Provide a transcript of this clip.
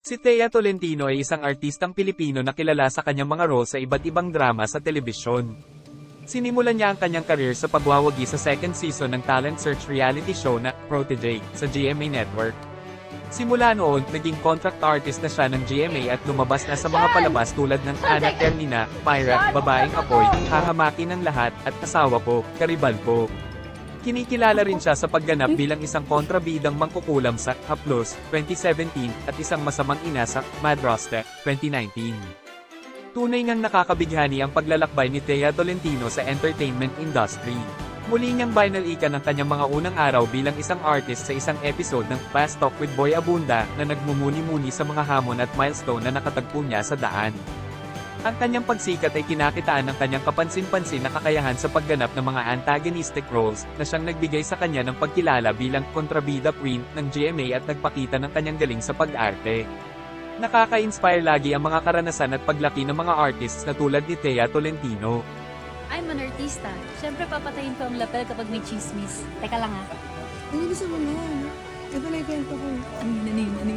Si Thea Tolentino ay isang artistang Pilipino na kilala sa kanyang mga role sa iba't ibang drama sa telebisyon. Sinimulan niya ang kanyang career sa pagwawagi sa second season ng talent search reality show na Protege sa GMA Network. Simula noon, naging contract artist na siya ng GMA at lumabas na sa mga palabas tulad ng Anak Ermina, Myra, Babaeng Apoy, Hahamaki ng Lahat, at Asawa Ko, Karibal Po. Kinikilala rin siya sa pagganap bilang isang kontrabidang mangkukulam sa Haplos 2017 at isang masamang ina sa Madraste 2019. Tunay ngang nakakabighani ang paglalakbay ni Thea Tolentino sa entertainment industry. Muli niyang binalikan ang kanyang mga unang araw bilang isang artist sa isang episode ng Fast Talk with Boy Abunda na nagmumuni-muni sa mga hamon at milestone na nakatagpo niya sa daan. Ang kanyang pagsikat ay kinakitaan ng kanyang kapansin-pansin na kakayahan sa pagganap ng mga antagonistic roles na siyang nagbigay sa kanya ng pagkilala bilang kontrabida queen ng GMA at nagpakita ng kanyang galing sa pag-arte. Nakaka-inspire lagi ang mga karanasan at paglaki ng mga artists na tulad ni Thea Tolentino. I'm an artista. Siyempre papatayin ko ang lapel kapag may chismis. Teka lang ha. Ano gusto mo na? Ito na ikwento ko. Ano